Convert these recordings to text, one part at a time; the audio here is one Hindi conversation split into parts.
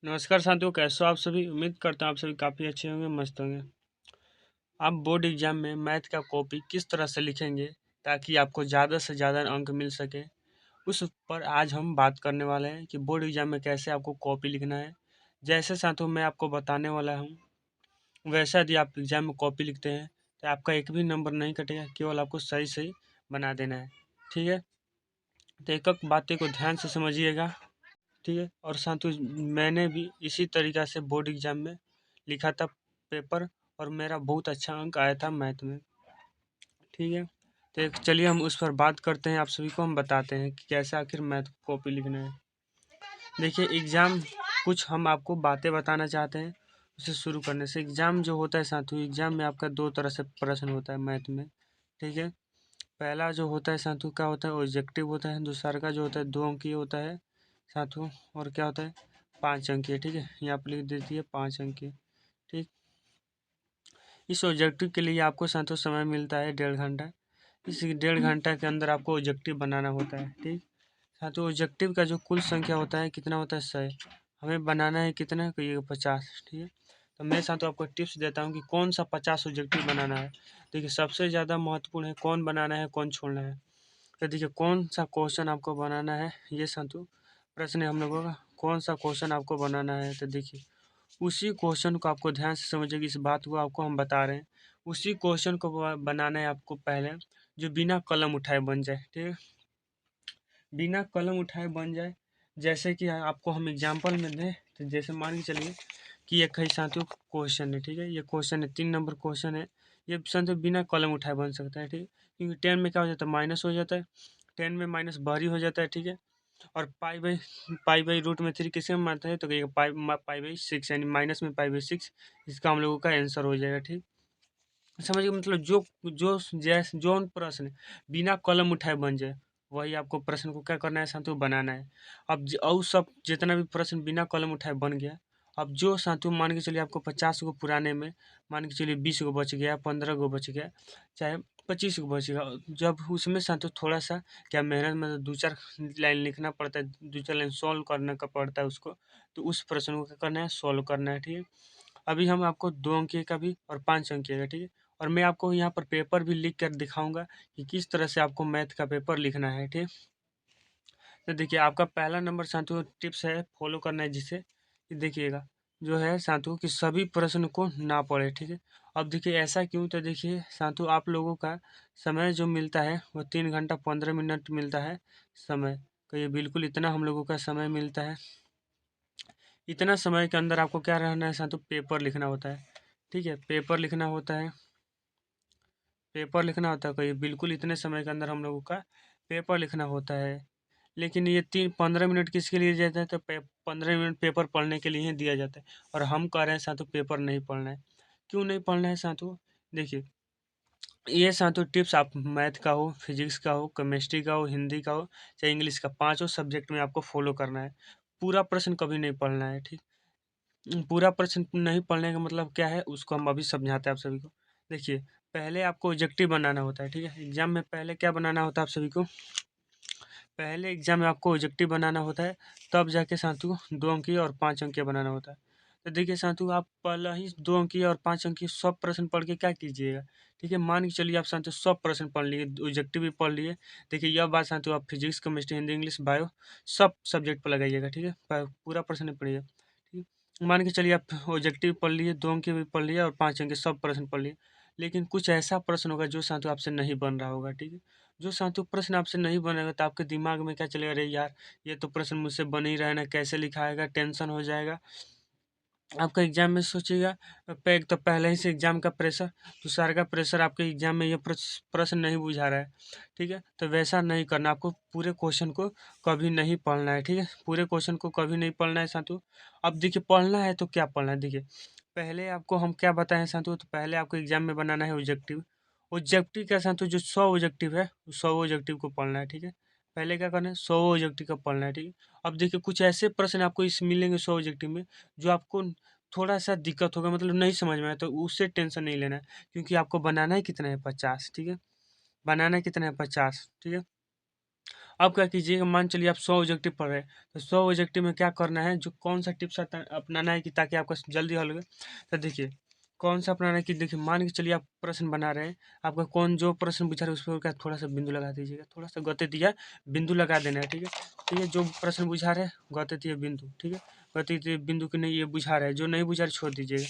नमस्कार साथियों, कैसे हो आप सभी। उम्मीद करता हूँ आप सभी काफ़ी अच्छे होंगे, मस्त होंगे। आप बोर्ड एग्जाम में मैथ का कॉपी किस तरह से लिखेंगे ताकि आपको ज़्यादा से ज़्यादा अंक मिल सके, उस पर आज हम बात करने वाले हैं कि बोर्ड एग्जाम में कैसे आपको कॉपी लिखना है। जैसे साथियों मैं आपको बताने वाला हूँ, वैसा यदि आप एग्जाम में कॉपी लिखते हैं तो आपका एक भी नंबर नहीं कटेगा, केवल आपको सही सही बना देना है। ठीक है, तो एक एक बातें को ध्यान से समझिएगा। ठीक है, और साथ ही मैंने भी इसी तरीक़ा से बोर्ड एग्ज़ाम में लिखा था पेपर, और मेरा बहुत अच्छा अंक आया था मैथ में। ठीक है, तो चलिए हम उस पर बात करते हैं, आप सभी को हम बताते हैं कि कैसे आखिर मैथ कॉपी लिखना है। देखिए एग्ज़ाम, कुछ हम आपको बातें बताना चाहते हैं उसे शुरू करने से। एग्ज़ाम जो होता है साथियों, एग्ज़ाम में आपका दो तरह से प्रश्न होता है मैथ में। ठीक है, पहला जो होता है साथियों क्या होता है, ऑब्जेक्टिव होता है। दूसरा का जो होता है 2 अंकीय होता है साथियों, और क्या होता है 5 अंकीय। ठीक है, यहाँ पर लिख देती है 5 अंकीय। ठीक, इस ऑब्जेक्टिव के लिए आपको साथियों समय मिलता है 1.5 घंटा। इस 1.5 घंटा के अंदर आपको ऑब्जेक्टिव बनाना होता है। ठीक, साथियों ऑब्जेक्टिव का जो कुल संख्या होता है कितना होता है 100। हमें बनाना है कितना, कहिएगा 50। ठीक है, तो मैं साथियों आपको टिप्स देता हूँ कि कौन सा 50 ऑब्जेक्टिव बनाना है। देखिए सबसे ज़्यादा महत्वपूर्ण है कौन बनाना है कौन छोड़ना है। तो देखिए कौन सा क्वेश्चन आपको बनाना है, ये साथियों प्रश्न है हम लोगों का। कौन सा क्वेश्चन आपको बनाना है, तो देखिए उसी क्वेश्चन को आपको ध्यान से समझिए कि इस बात को आपको हम बता रहे हैं। उसी क्वेश्चन को बनाना है आपको पहले, जो बिना कलम उठाए बन जाए। ठीक है, बिना कलम उठाए बन जाए। जैसे कि आपको हम एग्जांपल में दें, तो जैसे मान के चलिए कि एक है साथियों क्वेश्चन है। ठीक है, ये क्वेश्चन है 3 नंबर क्वेश्चन है। ये साथियों बिना कलम उठाए बन सकता है। ठीक है, क्योंकि 10 में क्या हो जाता है माइनस हो जाता है, 10 में माइनस बाहरी हो जाता है। ठीक है, और पाई बाई रूट में 3 किसे में मानते हैं, तो कहिएगा पाई बाई 6, यानी माइनस में पाई बाई 6। इसका हम लोगों का आंसर हो जाएगा। ठीक, समझिए मतलब जो जो जैस जोन प्रश्न बिना कलम उठाए बन जाए, वही आपको प्रश्न को क्या करना है साथियों, बनाना है। अब और सब जितना भी प्रश्न बिना कलम उठाए बन गया, अब जो साथियों मान के चलिए आपको 50 गो पुराने में, मान के चलिए 20 गो बच गया, 15 गो बच गया, चाहे 25 गो बच गया। जब उसमें साथियों थोड़ा सा क्या मेहनत में 2-4 लाइन लिखना पड़ता है, 2-4 लाइन सॉल्व करने का पड़ता है उसको, तो उस प्रश्न को क्या करना है, सॉल्व करना है। ठीक है, अभी हम आपको 2 अंकीय का भी और 5 अंकीय का, ठीक है, और मैं आपको यहाँ पर पेपर भी लिख कर दिखाऊंगा कि किस तरह से आपको मैथ का पेपर लिखना है। ठीक, तो देखिए आपका पहला नंबर साथियों टिप्स है फॉलो करना है, जिसे कि देखिएगा जो है साथियों कि सभी प्रश्न को ना पढ़े। ठीक है, अब देखिए ऐसा क्यों, तो देखिए साथियों आप लोगों का समय जो मिलता है वो 3 घंटा 15 मिनट मिलता है समय। तो ये बिल्कुल इतना हम लोगों का समय मिलता है। इतना समय के अंदर आपको क्या रहना है साथियों, पेपर लिखना होता है। ठीक है, पेपर लिखना होता है, पेपर लिखना होता है। कोई बिल्कुल इतने समय के अंदर हम लोगों का पेपर लिखना होता है। लेकिन ये 3-15 मिनट किसके लिए दिया जाता है, तो 15 मिनट पेपर पढ़ने के लिए ही दिया जाता है। और हम कह रहे हैं साथियों पेपर नहीं पढ़ना है। क्यों नहीं पढ़ना है साथियों, देखिए ये साथियों टिप्स आप मैथ का हो, फिजिक्स का हो, केमिस्ट्री का हो, हिंदी का हो, चाहे इंग्लिश का, पाँचों सब्जेक्ट में आपको फॉलो करना है। पूरा प्रश्न कभी नहीं पढ़ना है। ठीक, पूरा प्रश्न नहीं पढ़ने का मतलब क्या है, उसको हम अभी समझाते हैं आप सभी को। देखिए पहले आपको ऑब्जेक्टिव बनाना होता है। ठीक है, एग्जाम में पहले क्या बनाना होता है आप सभी को, पहले एग्जाम में आपको ऑब्जेक्टिव बनाना होता है, तब जाके साथियों 2 अंकीय और 5 अंकीय बनाना होता है। तो देखिए साथियों आप पहला ही 2 अंकीय और 5 अंकीय सब प्रश्न पढ़ के क्या कीजिएगा। ठीक है, मान के चलिए आप साथियों सब प्रश्न पढ़ लिए, ऑब्जेक्टिव भी पढ़ लिए। देखिए यह बात साथियों आप physics, chemistry, Hindi, English, bio सब सब्जेक्ट पर लगाइएगा। ठीक है, पूरा प्रश्न नहीं पढ़िए। ठीक, मान के चलिए आप ऑब्जेक्टिव पढ़ लिए, 2 अंकीय भी पढ़ लिए और 5 अंकीय सब प्रश्न पढ़ लिए। लेकिन कुछ ऐसा प्रश्न होगा जो साथियों आपसे नहीं बन रहा होगा। ठीक है, जो साथियों प्रश्न आपसे नहीं बनेगा तो आपके दिमाग में क्या चलेगा, अरे यार ये तो प्रश्न मुझसे बन ही रहा है ना, कैसे लिखा आएगा, टेंशन हो जाएगा। आपका एग्जाम में सोचिएगा, एक तो पहले ही से एग्जाम का प्रेशर, दूसरा का प्रेशर, आपके एग्जाम में ये प्रश्न नहीं बुझा रहा है। ठीक है, तो वैसा नहीं करना, आपको पूरे क्वेश्चन को कभी नहीं पढ़ना है। ठीक है, पूरे क्वेश्चन को कभी नहीं पढ़ना है साथियों। अब देखिए पढ़ना है तो क्या पढ़ना है, देखिए पहले आपको हम क्या बताएं साथियों, तो पहले आपको एग्जाम में बनाना है ऑब्जेक्टिव। ऑब्जेक्टिव का साथियों जो 100 ऑब्जेक्टिव है, 100 ऑब्जेक्टिव को पढ़ना है। ठीक है, पहले क्या करना है, 100 ऑब्जेक्टिव का पढ़ना है। ठीक है, अब देखिए कुछ ऐसे प्रश्न आपको इस मिलेंगे 100 ऑब्जेक्टिव में, जो आपको थोड़ा-सा दिक्कत होगा, मतलब नहीं समझ में आया, तो उससे टेंशन नहीं लेना है, क्योंकि आपको बनाना है कितना है 50। ठीक है, बनाना कितना है 50। ठीक है, अब क्या कीजिएगा, मान चलिए आप 100 ऑब्जेक्टिव पढ़ रहे हैं, तो 100 ऑब्जेक्टिव में क्या करना है, जो कौन सा टिप्स अपनाना है कि ताकि आपका जल्दी हल हो। तो देखिए कौन सा अपनाना है कि देखिए मान के चलिए आप प्रश्न बना रहे हैं, आपका कौन जो प्रश्न पूछा रहा है उस पर क्या थोड़ा सा बिंदु लगा दीजिएगा, थोड़ा सा गति दिया बिंदु लगा देना है, ठीक है। ठीक है, जो प्रश्न बुझा रहे हैं गति दिए बिंदु, ठीक है, गति दिए बिंदु के नहीं ये बुझा रहा है, जो नहीं बुझा रहा है छोड़ दीजिएगा।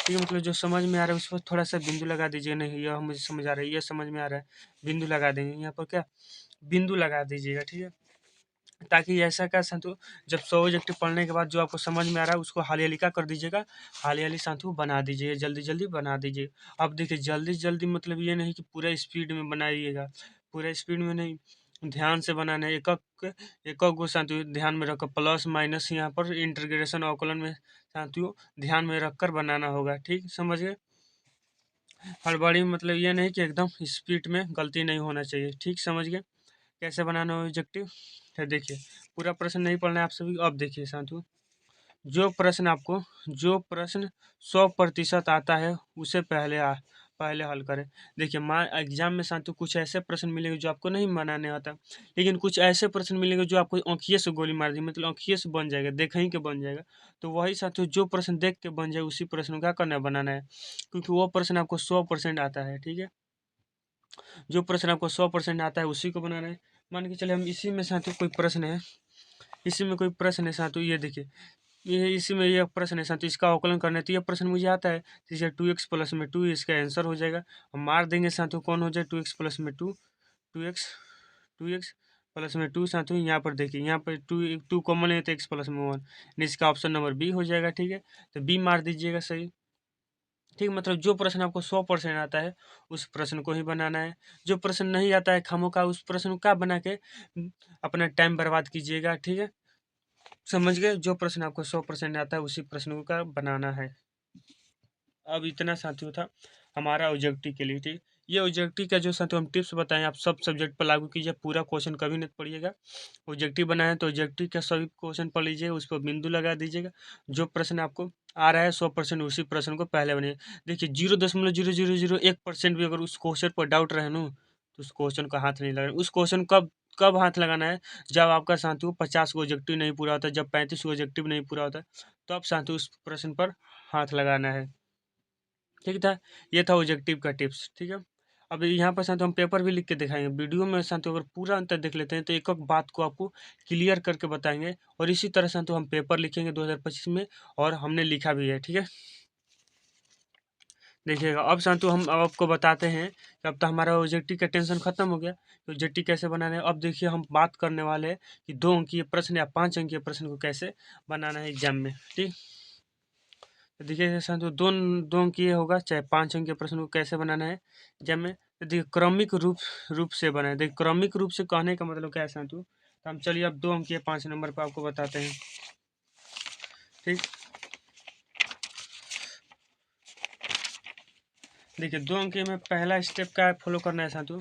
ठीक है, मतलब जो समझ में आ रहा है उस पर थोड़ा सा बिंदु लगा दीजिए, नहीं यह मुझे समझ आ रहा है, ये समझ में आ रहा है, बिंदु लगा देंगे यहाँ पर, क्या बिंदु लगा दीजिएगा, ठीक है। ताकि ऐसा कर संतु, जब 100 ऑब्जेक्टिव पढ़ने के बाद जो आपको समझ में आ रहा है उसको हाली-हाली क्या कर दीजिएगा, हाली-हाली संतु बना दीजिए, जल्दी-जल्दी बना दीजिए। अब देखिए जल्दी-जल्दी मतलब ये नहीं कि पूरा स्पीड में बनाइएगा, पूरा स्पीड में नहीं, ध्यान से बनाना है। एकक गो संतु ध्यान में रखकर प्लस माइनस यहाँ पर इंटीग्रेशन अवकलन में संतु ध्यान में रखकर बनाना होगा, ठीक समझ गए। हड़बड़ी मतलब ये नहीं कि एकदम स्पीड में गलती नहीं होना चाहिए, ठीक समझ गए। कैसे बनाना है ऑब्जेक्टिव, है देखिए पूरा प्रश्न नहीं पढ़ना है आप सभी। अब देखिए साथियों, जो प्रश्न 100% आता है उसे पहले हल करें। देखिए एग्जाम में साथियों कुछ ऐसे प्रश्न मिलेंगे जो आपको नहीं बनाने आता, लेकिन कुछ ऐसे प्रश्न मिलेंगे जो आपको आँखिए से गोली मार दी, मतलब आँखिए से बन जाएगा, देख ही के बन जाएगा। तो वही साथियों जो प्रश्न देख के बन जाए उसी प्रश्न को क्या करना है, बनाना है, क्योंकि वो प्रश्न आपको 100% आता है, ठीक है। जो प्रश्न आपको 100% आता है उसी को बनाना है। मान के चले हम इसी में साथियों कोई प्रश्न है, इसी में कोई प्रश्न है साथियों, ये देखिए ये इसी में ये प्रश्न है साथियों, इसका अवकलन करना है, तो ये प्रश्न मुझे आता है, तो इसे 2x प्लस में 2 इसका आंसर हो जाएगा। हम मार देंगे साथियों कौन हो जाए, 2x प्लस में 2, 2x 2x प्लस में 2 साथियों, यहाँ पर देखिए यहाँ पर 2 कॉमन है तो x प्लस में 1, इसका ऑप्शन नंबर बी हो जाएगा, ठीक है। तो बी मार दीजिएगा सही, ठीक, मतलब जो प्रश्न आपको 100% आता है उस प्रश्न को ही बनाना है। जो प्रश्न नहीं आता है खामोखा उस प्रश्न को क्या बना के अपना टाइम बर्बाद कीजिएगा, ठीक है समझ गए। जो प्रश्न आपको 100% आता है उसी प्रश्न को क्या बनाना है। अब इतना साथियों था हमारा ऑब्जेक्टिव के लिए, ठीक। ये ऑब्जेक्टिव का जो साथियों हम टिप्स बताएं आप सब सब्जेक्ट पर लागू कीजिए, पूरा क्वेश्चन कभी नहीं पढ़िएगा। ऑब्जेक्टिव बनाए तो ऑब्जेक्टिव का सभी क्वेश्चन पढ़ लीजिए, उस पर बिंदु लगा दीजिएगा। जो प्रश्न आपको आ रहा है 100% उसी प्रश्न को पहले बनिए। देखिए 0.0001% भी अगर उस क्वेश्चन पर डाउट रहे ना तो उस क्वेश्चन का हाथ नहीं लगाना। उस क्वेश्चन कब कब हाथ लगाना है, जब आपका साथियों 50 को ऑब्जेक्टिव नहीं पूरा होता, जब 35 को ऑब्जेक्टिव नहीं पूरा होता, तो आप साथियों उस प्रश्न पर हाथ लगाना है, ठीक था। ये था ऑब्जेक्टिव का टिप्स, ठीक है। अब यहाँ पर साथियों हम पेपर भी लिख के दिखाएंगे, वीडियो में साथियों अगर पूरा अंतर देख लेते हैं तो एक एक बात को आपको क्लियर करके बताएंगे, और इसी तरह साथियों हम पेपर लिखेंगे 2025 में, और हमने लिखा भी है, ठीक है। देखिएगा अब साथियों हम अब आपको बताते हैं कि अब तो हमारा ऑब्जेक्टिव का टेंशन खत्म हो गया, तो ऑब्जेक्टिव कैसे बनाना है। अब देखिए हम बात करने वाले हैं कि 2 अंकीय प्रश्न या 5 अंकीय प्रश्न को कैसे बनाना है एग्जाम में, ठीक। तो देखिए साथियों दो अंकीय होगा चाहे 5 अंकीय प्रश्न को कैसे बनाना है एग्जाम में। तो देखिए क्रमिक रूप से बनाए। देखिए क्रमिक रूप से कहने का मतलब क्या है साथियों, तो हम चलिए अब 2 अंकीय 5 नंबर पर आपको बताते हैं, ठीक। देखिए 2 अंकीय में पहला स्टेप क्या है फॉलो करना है साथियों,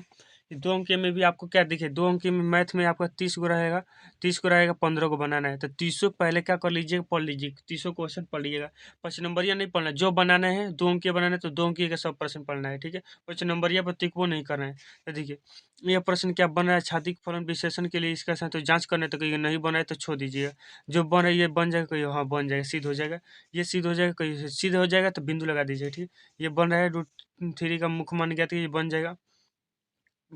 कि 2 अंकीय में भी आपको क्या देखिए 2 अंकीय में मैथ में आपका 30 को रहेगा, 30 को रहेगा 15 को बनाना है, तो 30 पहले क्या कर लीजिए पढ़ लीजिए, 30 क्वेश्चन पढ़ लीजिएगा। 5 नंबरिया नहीं पढ़ना है, जो बनाना है 2 अंकीय बनाना है तो 2 अंकीय का 100% पढ़ना है, ठीक है। 5 नंबरिया पर टिक वो नहीं करना है। तो देखिए यह प्रश्न क्या बन रहा है, छाती फलन विश्लेषण के लिए इसका साथ जांच करना है, तो कहीं नहीं बना है तो छोड़ दीजिएगा। जो बन है ये बन जाएगा, कहीं हाँ बन जाएगा, सिद्ध हो जाएगा, ये सिद्ध हो जाएगा, कहीं सिद्ध हो जाएगा तो बिंदु लगा दीजिए, ठीक। ये बन रहा है √3 का मुख्य मान ज्ञात कीजिए, बन जाएगा,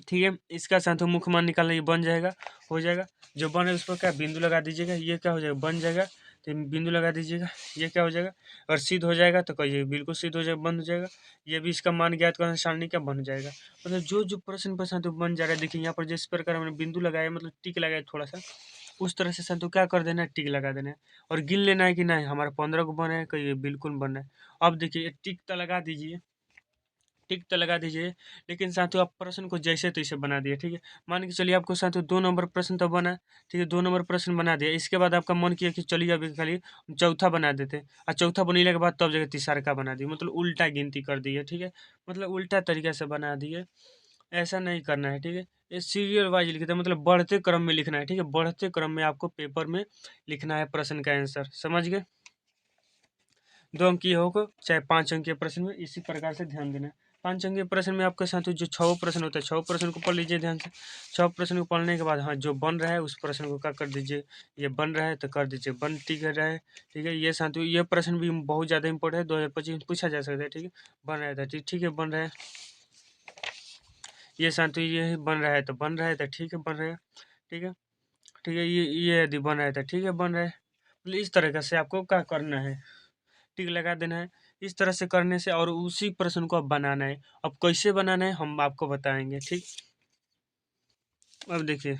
ठीक है। इसका साथियों मुख्य मान निकालना, ये बन जाएगा, हो जाएगा। जो बन है उस पर क्या बिंदु लगा दीजिएगा, ये क्या हो जाएगा बन जाएगा, तो बिंदु लगा दीजिएगा, ये क्या हो जाएगा। अगर सिद्ध हो जाएगा तो कहिए बिल्कुल सिद्ध हो जाएगा, बंद हो जाएगा। ये भी इसका मान ज्ञात करना सारणी का बन जाएगा। मतलब जो जो प्रश्न पर साथियों बन जा रहा है, देखिए यहाँ पर जिस प्रकार हमने बिंदु लगाया मतलब टिक लगाया थोड़ा सा, उस तरह से साथियों क्या कर देना है टिक लगा देना है, और गिन लेना है कि नहीं हमारा 15 को बना है, कहिए बिल्कुल बना है। अब देखिए टिक तो लगा दीजिए, टिक तो लगा दीजिए, लेकिन साथियों आप प्रश्न को जैसे तैसे बना दिए, ठीक है। मान के चलिए आपको साथियों 2 नंबर प्रश्न तो बना, ठीक है, 2 नंबर प्रश्न बना दिया, इसके बाद आपका मन किया कि चलिए अभी खाली चौथा बना देते हैं, और चौथा बनने के बाद तब जगह तीसरा का बना दिए, मतलब उल्टा गिनती कर दी है, ठीक है, मतलब उल्टा तरीके से बना दिए। ऐसा नहीं करना है, ठीक है। ये सीरियल वाइज लिखते हैं, मतलब बढ़ते क्रम में लिखना है, ठीक है, बढ़ते क्रम में आपको पेपर में लिखना है प्रश्न का आंसर, समझ गए। 2 अंकीय हो चाहे 5 अंकीय प्रश्न में इसी प्रकार से ध्यान देना है। 5 अंक के प्रश्न में आपके साथ जो 6 प्रश्न होता है, 6 प्रश्न को पढ़ लीजिए ध्यान से। 6 प्रश्न को पढ़ने के बाद हाँ जो बन रहा है उस प्रश्न को क्या कर दीजिए, ये बन रहा है तो कर दीजिए, बन टिक रहा है, ठीक है। ये साथियों ये प्रश्न भी बहुत ज़्यादा इंपॉर्टेंट है, 2025 में पूछा जा सकता है, ठीक है। बन रहा था ठीक है, बन रहा है। ये साथियों ये बन रहा है तो बन रहा है तो ठीक है, बन रहा है, ठीक है, ठीक है। ये यदि बन रहा है तो ठीक है, बन रहा है। मतलब इस तरह से आपको क्या करना है, टिक लगा देना है। इस तरह से करने से और उसी प्रश्न को अब बनाना है। अब कैसे बनाना है हम आपको बताएंगे, ठीक। अब देखिए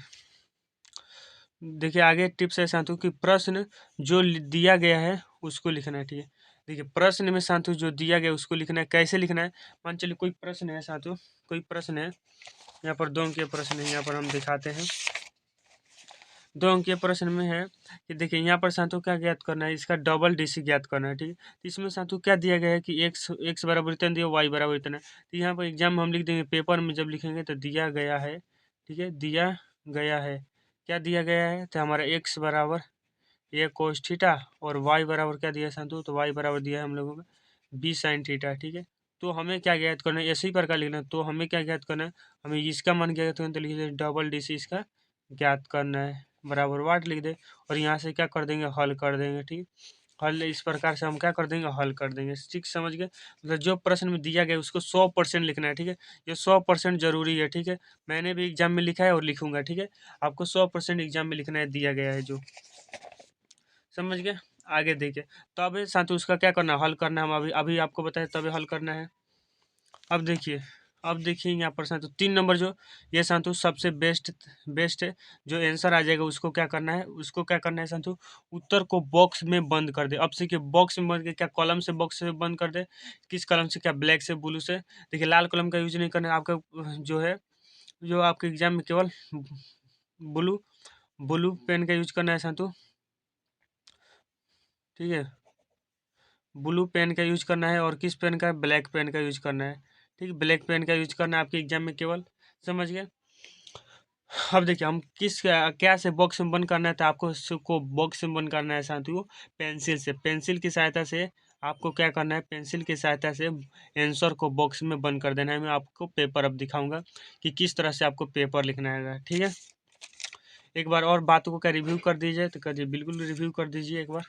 देखिए आगे टिप्स है साथियों कि प्रश्न जो दिया गया है उसको लिखना है, ठीक है। देखिए प्रश्न में साथियों जो दिया गया है उसको लिखना है। कैसे लिखना है, मान चलिए कोई प्रश्न है साथियों, कोई प्रश्न है, यहाँ पर 2 अंक के प्रश्न है, यहाँ पर हम दिखाते हैं। 2 अंक के प्रश्न में है कि देखिए यहाँ पर साथियों क्या ज्ञात करना है, इसका डबल डीसी ज्ञात करना है, ठीक है। तो इसमें साथियों क्या दिया गया है कि एक्स बराबर इतना दिया, वाई बराबर इतना है। तो यहाँ पर एग्जाम में हम लिख देंगे, पेपर में जब लिखेंगे तो दिया गया है, ठीक है, दिया गया है। क्या दिया गया है, तो हमारा एक्स बराबर ये कोस थीटा और वाई बराबर क्या दिया है साथियों, तो वाई बराबर दिया है हम लोगों को बी साइन थीटा, ठीक है। तो हमें क्या ज्ञात करना है, इसी प्रकार लिखना है। तो हमें क्या ज्ञात करना है, हमें इसका मान ज्ञात करना है, तो लिखिए डबल डी सी इसका ज्ञात करना है, बराबर वाट लिख दे और यहाँ से क्या कर देंगे, हल कर देंगे, ठीक। हल इस प्रकार से हम क्या कर देंगे, हल कर देंगे, ठीक, समझ गए। मतलब जो प्रश्न में दिया गया उसको 100% लिखना है, ठीक है। ये 100% जरूरी है, ठीक है। मैंने भी एग्जाम में लिखा है और लिखूंगा, ठीक है। आपको 100% एग्जाम में लिखना है, दिया गया है जो, समझ गए। आगे देखिए, तो अब साथियों उसका क्या करना है, हल करना है। हम अभी अभी आपको बताए तभी हल करना है। अब देखिए यहाँ पर साथियों 3 नंबर जो ये साथियों सबसे बेस्ट है, जो आंसर आ जाएगा उसको क्या करना है, उसको क्या करना है साथियों, उत्तर को बॉक्स में बंद कर दे। अब देखिए बॉक्स में बंद के क्या, कलम से बॉक्स से बंद कर दे, किस कलम से, क्या ब्लैक से, ब्लू से। देखिए लाल कलम का यूज नहीं करना है आपका, जो है जो आपके एग्जाम में केवल ब्लू ब्लू पेन का यूज करना है साथियों, ठीक है। ब्लू पेन का यूज करना है और किस पेन का, ब्लैक पेन का यूज करना है, ठीक है। ब्लैक पेन का यूज करना है आपके एग्जाम में केवल, समझ गए। अब देखिए हम किस क्या से बॉक्स में बंद करना है, तो आपको इसको बॉक्स में बंद करना है साथियों पेंसिल से। पेंसिल की सहायता से आपको क्या करना है, पेंसिल की सहायता से आंसर को बॉक्स में बंद कर देना है। मैं आपको पेपर अब दिखाऊंगा कि किस तरह से आपको पेपर लिखना है, ठीक है। एक बार और बातों को क्या रिव्यू कर दीजिए, तो करिए, बिल्कुल रिव्यू कर दीजिए एक बार।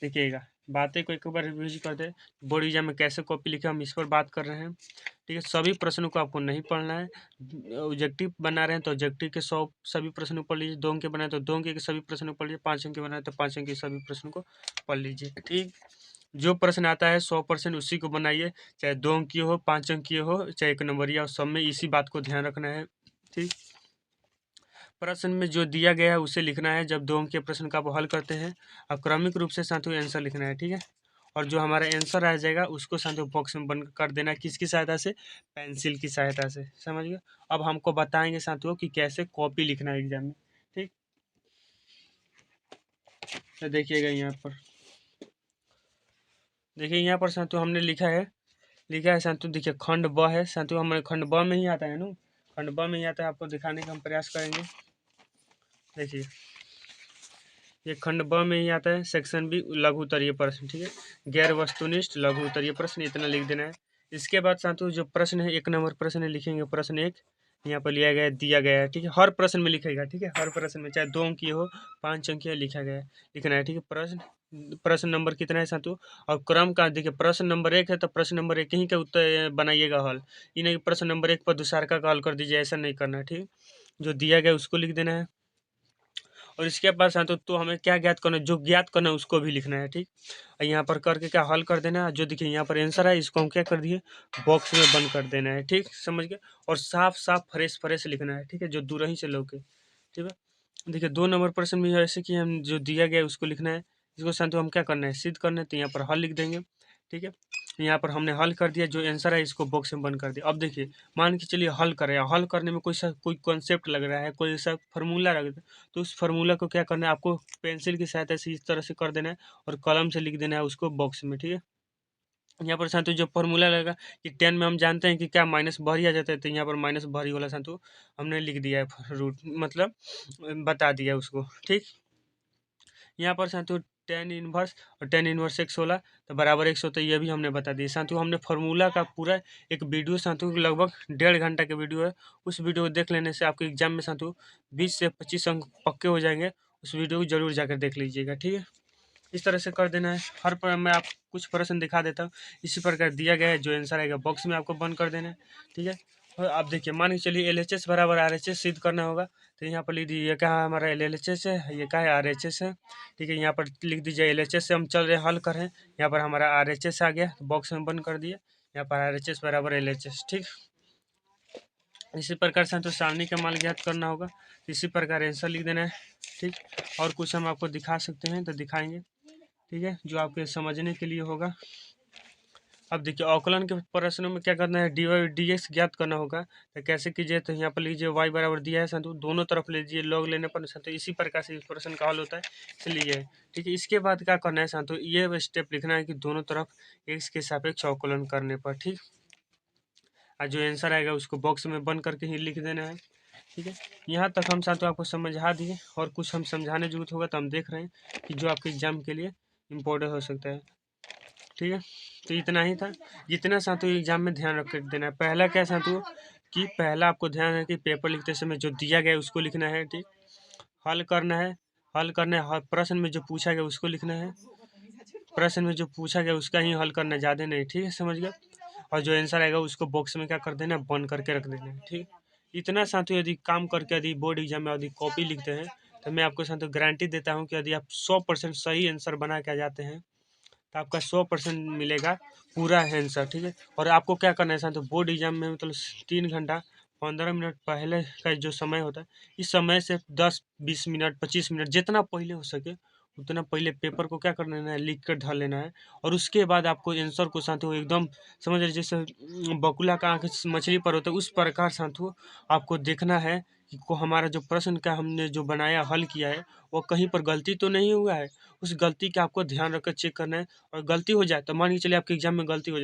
देखिएगा बातें को एक बार रिव्यू कर दे, बोर्ड एग्जाम में कैसे कॉपी लिखे हम इस पर बात कर रहे हैं, ठीक है। सभी प्रश्नों को आपको नहीं पढ़ना है। ऑब्जेक्टिव बना रहे हैं तो ऑब्जेक्टिव के 100 सभी प्रश्नों को पढ़ लीजिए। 2 अंक के बनाए तो 2 अंक के सभी प्रश्नों को पढ़ लीजिए। 5 अंक के बनाए तो 5 अंक के सभी प्रश्नों को पढ़ लीजिए, ठीक। जो प्रश्न आता है 100% उसी को बनाइए, चाहे 2 अंक की हो, 5 अंक की हो, चाहे 1 नंबरिया हो, सब में इसी बात को ध्यान रखना है, ठीक। प्रश्न में जो दिया गया है उसे लिखना है। जब 2 अंक के प्रश्न का आप हल करते हैं, अब क्रमिक रूप से साथियों आंसर लिखना है, ठीक है। और जो हमारा आंसर आ जाएगा उसको साथियों बॉक्स में बंद कर देना है, किसकी सहायता से, पेंसिल की सहायता से, समझ गए। अब हमको बताएंगे साथियों कि कैसे कॉपी लिखना है एग्जाम में, ठीक। तो देखिएगा यहाँ पर, देखिए यहाँ पर साथियों हमने लिखा है साथियों, देखिए खंड ब है साथियों, हमारे खंड ब में ही आता है ना, खंड ब में ही आता है। आपको दिखाने का हम प्रयास करेंगे। देखिए ये खंड ब में ही आता है, सेक्शन बी लघु उत्तरीय प्रश्न, ठीक है। गैर वस्तुनिष्ठ लघु उत्तरीय प्रश्न, इतना लिख देना है। इसके बाद साथियों जो प्रश्न है 1 नंबर प्रश्न है, लिखेंगे प्रश्न 1, यहाँ पर लिया गया है, दिया गया है, ठीक है। हर प्रश्न में लिखेगा, ठीक है, हर प्रश्न में, चाहे 2 अंक की हो, 5 अंक की हो, लिखा गया है, लिखना है, ठीक है। प्रश्न नंबर कितना है साथियों, और क्रम का देखिए, प्रश्न नंबर 1 है तो प्रश्न नंबर 1 ही का उत्तर बनाइएगा हल, ये नहीं प्रश्न नंबर 1 पर दूसरा का हल कर दीजिए, ऐसा नहीं करना है, ठीक। जो दिया गया उसको लिख देना है। और इसके बाद साथियों तो हमें क्या ज्ञात करना है, जो ज्ञात करना है उसको भी लिखना है, ठीक। और यहाँ पर करके क्या हल कर देना है। जो देखिए यहाँ पर आंसर है इसको हम क्या कर दिए, बॉक्स में बंद कर देना है, ठीक, समझ गए। और साफ साफ फ्रेश फ्रेश लिखना है, ठीक है, जो दूर ही से लौके, ठीक है। देखिए 2 नंबर प्रश्न में ऐसे कि हम जो दिया गया है उसको लिखना है, इसको साथियों हम क्या करना है, सिद्ध करना है, तो यहाँ पर हल लिख देंगे, ठीक है। यहाँ पर हमने हल कर दिया, जो आंसर है इसको बॉक्स में बंद कर दिया। अब देखिए मान के चलिए हल करें, हल करने में कोई कॉन्सेप्ट लग रहा है, कोई सा फार्मूला लग रहा है, तो उस फार्मूला को क्या करना है, आपको पेंसिल की सहायता से इस तरह से कर देना है और कलम से लिख देना है उसको बॉक्स में, ठीक है। यहाँ पर साथियों जो फार्मूला लगेगा कि 10 में हम जानते हैं कि क्या माइनस भरी आ जाता है, तो यहाँ पर माइनस भरी वाला साथियों हमने लिख दिया है, रूट मतलब बता दिया उसको, ठीक। यहाँ पर साथियों tan इनवर्स और tan इनवर्स 116 तो बराबर 100, तो ये भी हमने बता दिया साथियों। हमने फार्मूला का पूरा एक वीडियो साथियों लगभग 1.5 घंटा का वीडियो है, उस वीडियो को देख लेने से आपके एग्जाम में साथियों 20 से 25 अंक पक्के हो जाएंगे। उस वीडियो को जरूर जाकर देख लीजिएगा, ठीक है। इस तरह से कर देना है। हर पर मैं आप कुछ प्रश्न दिखा देता हूँ, इसी प्रकार दिया गया है, जो आंसर आएगा बॉक्स में आपको बंद कर देना है, ठीक है। और आप देखिए, मान के चलिए LHS बराबर RHS सिद्ध करना होगा, तो यहाँ पर लिख दीजिए, ये क्या है हमारा LHS है, ये क्या है RHS है, ठीक है। यहाँ पर लिख दीजिए LHS से हम चल रहे हल कर रहे हैं, यहाँ पर हमारा RHS आ गया, तो बॉक्स में बंद कर दिया, यहाँ पर RHS बराबर LHS, ठीक। इसी प्रकार से तो सारणी का मान ज्ञात करना होगा, इसी प्रकार आंसर लिख देना है, ठीक। और कुछ हम आपको दिखा सकते हैं तो दिखाएंगे, ठीक है, जो आपके समझने के लिए होगा। अब देखिए, अवकलन के प्रश्नों में क्या करना है, dx ज्ञात करना होगा, तो कैसे कीजिए, तो यहाँ पर लीजिए y बराबर दिया है संतु, दोनों तरफ लीजिए, लॉग लेने पर संतु इसी प्रकार से इस प्रश्न का हल होता है, इसलिए ठीक है। इसके बाद क्या करना है संतु, ये स्टेप लिखना है कि दोनों तरफ x के सापेक्ष अवकलन करने पर, ठीक। और जो आंसर आएगा उसको बॉक्स में बंद करके ही लिख देना है, ठीक है। यहाँ तक हम साथियों आपको समझा दिए, और कुछ हम समझाने जरूरत होगा तो हम देख रहे हैं कि जो आपके एग्जाम के लिए इम्पोर्टेंट हो सकता है, ठीक है। तो इतना ही था, जितना साथियों एग्जाम में ध्यान रख देना है। पहला क्या साथियों, कि पहला आपको ध्यान है कि पेपर लिखते समय जो दिया गया है उसको लिखना है, ठीक। हल करना है, प्रश्न में जो पूछा गया उसको लिखना है, प्रश्न में जो पूछा गया उसका ही हल करना, ज़्यादा नहीं, ठीक है, समझ गया। और जो आंसर आएगा उसको बॉक्स में क्या कर देना, बंद करके रख देना है, ठीक। इतना साथियों यदि काम करके यदि बोर्ड एग्जाम में यदि कॉपी लिखते हैं, तो मैं आपको साथियों गारंटी देता हूँ कि यदि आप 100% सही आंसर बना के आ जाते हैं, तो आपका 100% मिलेगा पूरा आंसर, ठीक है। और आपको क्या करना है साथियों, बोर्ड एग्जाम में मतलब 3 घंटा 15 मिनट पहले का जो समय होता है, इस समय से 10-20 मिनट 25 मिनट जितना पहले हो सके उतना पहले पेपर को क्या कर लेना है, लिख कर धर लेना है। और उसके बाद आपको आंसर को साथियों एकदम समझ रहे, जैसे बकुला का आँख मछली पर होता है, उस प्रकार साथियों आपको देखना है कि को हमारा जो प्रश्न का हमने जो बनाया हल किया है, वो कहीं पर गलती तो नहीं हुआ है। उस गलती का आपको ध्यान रखकर चेक करना है। और गलती हो जाए तो मान के चलिए आपके एग्जाम में गलती हो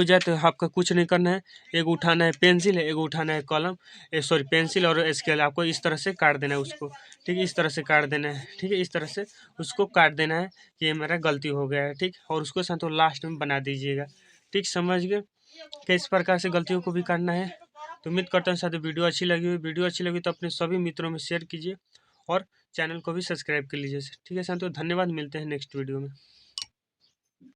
जाए, तो आपका कुछ नहीं करना है, एक उठाना है पेंसिल है, एक उठाना है कलम, सॉरी पेंसिल और स्केल, आपको इस तरह से काट देना है उसको, ठीक है, इस तरह से काट देना है, ठीक है, इस तरह से उसको काट देना है कि ये मेरा गलती हो गया है, ठीक। और उसको साथ लास्ट में बना दीजिएगा, ठीक, समझ गए कि इस प्रकार से गलतियों को भी करना है। तो उम्मीद करता हूँ साथ वीडियो अच्छी लगी तो अपने सभी मित्रों में शेयर कीजिए, और चैनल को भी सब्सक्राइब कर लीजिए, ठीक है साथियों, धन्यवाद, मिलते हैं नेक्स्ट वीडियो में।